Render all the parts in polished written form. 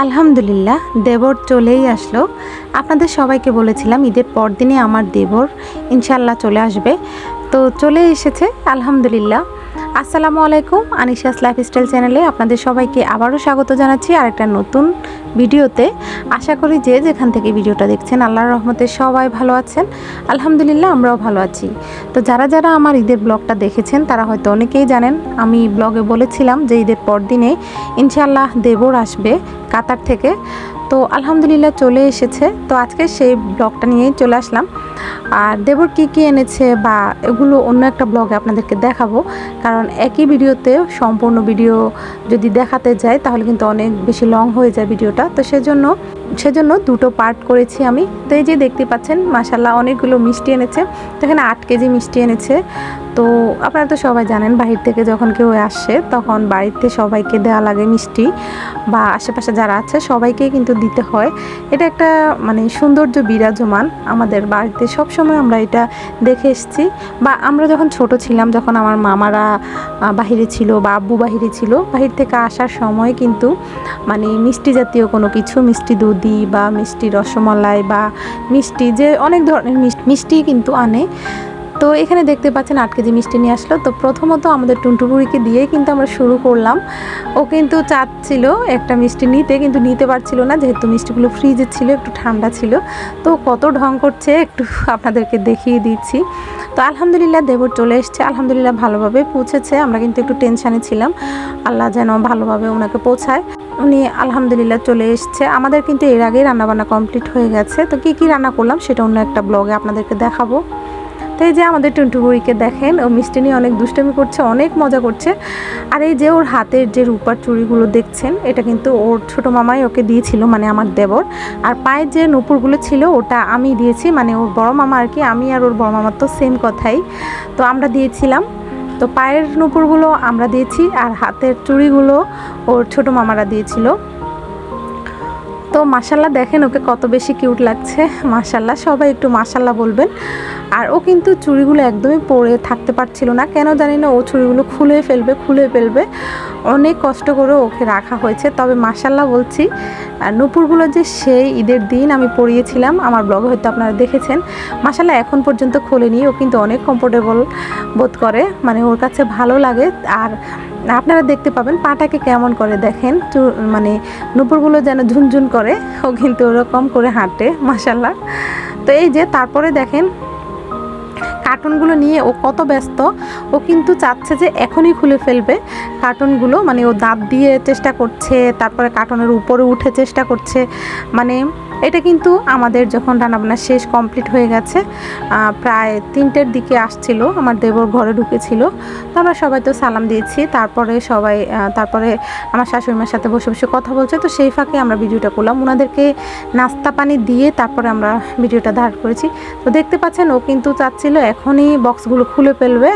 আলহামদুলিল্লাহ দেবর চলেই আসলো। আপনাদের সবাইকে বলেছিলাম ঈদের পর দিনে আমার দেবর ইনশাল্লাহ চলে আসবে, তো চলে এসেছে আলহামদুলিল্লাহ। আসসালামু আলাইকুম, আনিশাস লাইফস্টাইল চ্যানেলে আপনাদের সবাইকে আবারও স্বাগত জানাচ্ছি আর একটা নতুন ভিডিওতে। আশা করি যে যেখান থেকে ভিডিওটা দেখছেন আল্লাহর রহমতে সবাই ভালো আছেন। আলহামদুলিল্লাহ আমরাও ভালো আছি। তো যারা যারা আমার ঈদের ব্লগটা দেখেছেন তারা হয়তো অনেকেই জানেন, আমি ব্লগে বলেছিলাম যে ঈদের পর দিনে ইনশাল্লাহ দেবর আসবে কাতার থেকে। তো আলহামদুলিল্লাহ চলে এসেছে। তো আজকে সেই ব্লগটা নিয়েই চলে আসলাম। আর দেবর কী এনেছে বা এগুলো অন্য একটা ব্লগে আপনাদেরকে দেখাবো, কারণ একই ভিডিওতে সম্পূর্ণ ভিডিও যদি দেখাতে যাই তাহলে কিন্তু অনেক বেশি লং হয়ে যায় ভিডিওটা। তো সেজন্য দুটো পার্ট করেছি আমি। তো এই যে দেখতে পাচ্ছেন মাশাআল্লাহ অনেকগুলো মিষ্টি এনেছে। তো এখানে 8 কেজি মিষ্টি এনেছে। তো আপনারা তো সবাই জানেন বাহির থেকে যখন কেউ আসে তখন বাড়িতে সবাইকে দেওয়া লাগে মিষ্টি, বা আশেপাশে যারা আছে সবাইকেই কিন্তু দিতে হয়। এটা একটা মানে সৌন্দর্য বিরাজমান আমাদের বাড়িতে, সবসময় আমরা এটা দেখে এসেছি। বা আমরা যখন ছোট ছিলাম, যখন আমার মামারা বাহিরে ছিল বা আব্বু বাহিরে ছিল, বাহির থেকে আসার সময় কিন্তু মানে মিষ্টি জাতীয় কোনো কিছু, মিষ্টি দুধি বা মিষ্টি রসমালাই বা মিষ্টি যে অনেক ধরনের মিষ্টি কিন্তু আনে। তো এখানে দেখতে পাচ্ছেন 8 কেজি মিষ্টি নিয়ে আসলো। তো প্রথমত আমাদের টুনটুবুড়িকে দিয়ে কিন্তু আমরা শুরু করলাম। ও কিন্তু চাচ্ছিল একটা মিষ্টি নিতে, কিন্তু নিতে পারছিল না, যেহেতু মিষ্টিগুলো ফ্রিজে ছিল, একটু ঠান্ডা ছিল। তো কত ঢং করছে একটু আপনাদেরকে দেখিয়ে দিচ্ছি। তো আলহামদুলিল্লাহ দেবর চলে এসছে, আলহামদুলিল্লাহ ভালোভাবে পৌঁছেছে। আমরা কিন্তু একটু টেনশানে ছিলাম, আল্লাহ যেন ভালোভাবে ওনাকে পৌঁছায়। উনি আলহামদুলিল্লাহ চলে এসছে। আমাদের কিন্তু এর আগেই রান্নাবান্না কমপ্লিট হয়ে গেছে। তো কী রান্না করলাম সেটা অন্য একটা ব্লগে আপনাদেরকে দেখাবো। তো এই যে আমাদের টুনটুবুড়িকে দেখেন, ও মিষ্টি নিয়ে অনেক দুষ্টামি করছে, অনেক মজা করছে। আর এই যে ওর হাতের যে রূপার চুড়িগুলো দেখছেন, এটা কিন্তু ওর ছোটো মামাই ওকে দিয়েছিল, মানে আমার দেবর। আর পায়ের যে নূপুরগুলো ছিল ওটা আমি দিয়েছি, মানে ওর বড় মামা আর কি। আমি আর ওর বড় মামার তো সেম কথাই, তো আমরা দিয়েছিলাম। তো পায়ের নূপুরগুলো আমরা দিয়েছি আর হাতের চুড়িগুলো ওর ছোটো মামারা দিয়েছিল। তো মাশাল্লাহ দেখেন ওকে কত বেশি কিউট লাগছে। মাশাল্লাহ, সবাই একটু মাশাল্লাহ বলবেন। আর ও কিন্তু চুড়িগুলো একদমই পরে থাকতে পারছিল না, কেন জানি না, ও চুড়িগুলো খুলে ফেলবে। অনেক কষ্ট করে ওকে রাখা হয়েছে। তবে মাশাল্লাহ বলছি, নূপুরগুলো যে সেই ঈদের দিন আমি পরিয়েছিলাম, আমার ব্লগে হয়তো আপনারা দেখেছেন। মাশাল্লাহ এখন পর্যন্ত খোলেনি। ও কিন্তু অনেক কমফোর্টেবল বোধ করে, মানে ওর কাছে ভালো লাগে। আর আপনারা দেখতে পাবেন পাটাকে কেমন করে, দেখেন মানে নূপুরগুলো যেন ঝুনঝুন করে, ও কিন্তু ওরকম করে হাঁটে মাশাল্লাহ। তো এই যে তারপরে দেখেন কার্টুনগুলো নিয়ে ও কত ব্যস্ত। ও কিন্তু চাচ্ছে যে এখনই খুলে ফেলবে কার্টুনগুলো, মানে ও দাঁত দিয়ে চেষ্টা করছে, তারপরে কার্টুনের উপরে উঠে চেষ্টা করছে। মানে এটা কিন্তু আমাদের যখন রান্নাবান্না শেষ কমপ্লিট হয়ে গেছে, প্রায় 3টের দিকে আসছিল, আমার দেবর ঘরে ঢুকেছিল। তো আমরা সবাই তো সালাম দিয়েছি, তারপরে আমার শাশুড়িমার সাথে বসে বসে কথা বলছে। তো সেই ফাঁকে আমরা ভিডিওটা করলাম, ওনাদেরকে নাস্তা পানি দিয়ে তারপরে আমরা ভিডিওটা ধার করেছি। তো দেখতে পাচ্ছেন ও কিন্তু চাচ্ছিল এখনই বক্সগুলো খুলে ফেলবে,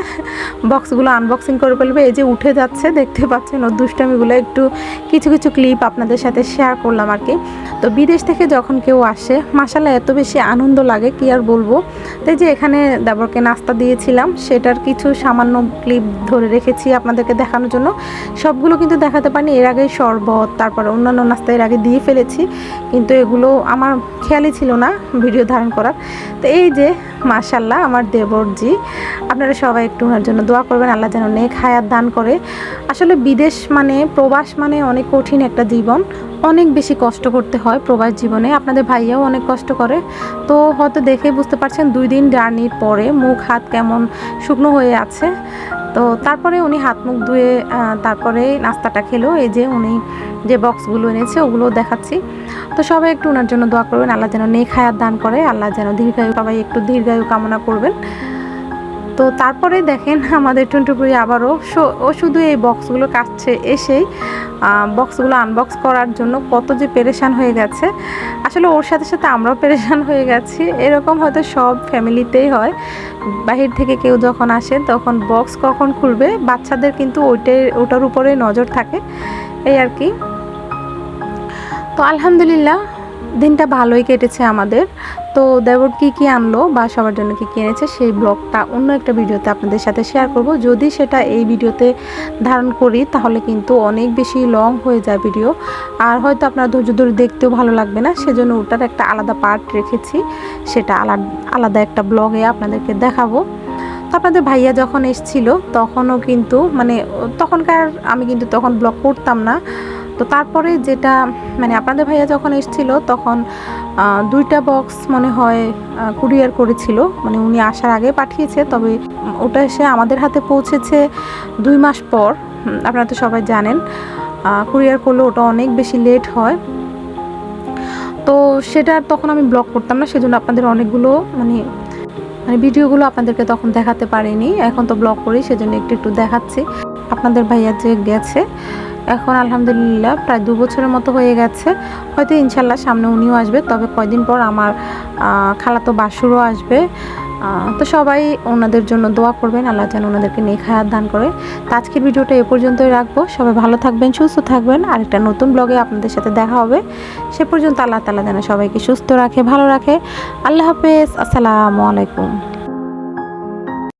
বক্সগুলো আনবক্সিং করে ফেলবে। এই যে উঠে যাচ্ছে, দেখতে পাচ্ছেন ওর দুষ্টামিগুলো। একটু কিছু ক্লিপ আপনাদের সাথে শেয়ার করলাম আর কি। তো বিদেশ থেকে যখন কেউ আসে মাশাআল্লাহ এত বেশি আনন্দ লাগে, কি আর বলবো। তাই যে এখানে দেবরকে নাস্তা দিয়েছিলাম, সেটার কিছু সামান্য ক্লিপ ধরে রেখেছি আপনাদেরকে দেখানোর জন্য। সবগুলো কিন্তু দেখাতে পারিনি, এর আগে শরবত তারপরে অন্যান্য নাস্তা এর আগে দিয়ে ফেলেছি, কিন্তু এগুলো আমার খেয়ালই ছিল না ভিডিও ধারণ করার। তো এই যে মাশাআল্লাহ আমার দেবরজি, আপনারা সবাই একটু ওনার জন্য দোয়া করবেন, আল্লাহ যেন নেক হায়াত দান করে। আসলে বিদেশ মানে প্রবাস মানে অনেক কঠিন একটা জীবন, অনেক বেশি কষ্ট করতে হয় প্রবাস জীবনে। আপনাদের ভাইয়াও অনেক কষ্ট করে। তো হয়তো দেখে বুঝতে পারছেন 2 দিন জার্নির পরে মুখ হাত কেমন শুকনো হয়ে আছে। তো তারপরে উনি হাত মুখ ধুয়ে তারপরে নাস্তাটা খেলো। এই যে উনি যে বক্সগুলো এনেছে ওগুলো দেখাচ্ছি। তো সবাই একটু ওনার জন্য দোয়া করবেন, আল্লাহ যেন নেক হায়াত দান করে, আল্লাহ যেন দীর্ঘায়ু, সবাই একটু দীর্ঘায়ু কামনা করবেন। তো তারপরে দেখেন আমাদের টুনটুপুরি আবারও ও শুধু এই বক্সগুলো কাটছে, এসেই বক্সগুলো আনবক্স করার জন্য কত যে পেরেশান হয়ে গেছে। আসলে ওর সাথে সাথে আমরাও পেরেশান হয়ে গেছি। এরকম হয়তো সব ফ্যামিলিতেই হয়, বাহির থেকে কেউ যখন আসে তখন বক্স কখন খুলবে, বাচ্চাদের কিন্তু ওটার উপরে নজর থাকে, এই আর কি। তো আলহামদুলিল্লাহ দিনটা ভালোই কেটেছে আমাদের। তো দেবর কী আনলো বা সবার জন্য কী এনেছে সেই ব্লগটা অন্য একটা ভিডিওতে আপনাদের সাথে শেয়ার করব। যদি সেটা এই ভিডিওতে ধারণ করি তাহলে কিন্তু অনেক বেশি লং হয়ে যায় ভিডিও, আর হয়তো আপনারা ধৈর্য ধরে দেখতেও ভালো লাগবে না। সেজন্য ওটার একটা আলাদা পার্ট রেখেছি, সেটা আলাদা একটা ব্লগে আপনাদেরকে দেখাবো। তো আপনাদের ভাইয়া যখন এসেছিল তখনও কিন্তু মানে তখনকার আমি কিন্তু তখন ব্লগ করতাম না। তো তারপরে যেটা মানে আপনাদের ভাইয়া যখন এসেছিল তখন 2টা বক্স মনে হয় কুরিয়ার করেছিল, মানে উনি আসার আগে পাঠিয়েছে, তবে ওটা এসে আমাদের হাতে পৌঁছেছে 2 মাস পর। আপনারা তো সবাই জানেন কুরিয়ার করলে ওটা অনেক বেশি লেট হয়। তো সেটা তখন আমি ব্লগ করতাম না, সেজন্য আপনাদের অনেকগুলো মানে ভিডিওগুলো আপনাদেরকে তখন দেখাতে পারিনি। এখন তো ব্লগ করি সেজন্য একটু দেখাচ্ছি। আপনাদের ভাইয়া যে গেছে এখন আলহামদুলিল্লাহ প্রায় 2 বছরের মতো হয়ে গেছে, হয়তো ইনশাল্লাহ সামনে উনিও আসবে, তবে কয়দিন পর আমার খালাতো বাসুরও আসবে। তো সবাই ওনাদের জন্য দোয়া করবেন, আল্লাহ যেন ওনাদেরকে নেক হায়াত দান করে। তো আজকের ভিডিওটা এ পর্যন্তই রাখবো। সবাই ভালো থাকবেন, সুস্থ থাকবেন, আর একটা নতুন ব্লগে আপনাদের সাথে দেখা হবে। সে পর্যন্ত আল্লাহ তাআলা যেন সবাইকে সুস্থ রাখে, ভালো রাখে। আল্লাহ হাফেজ, আসসালামু আলাইকুম।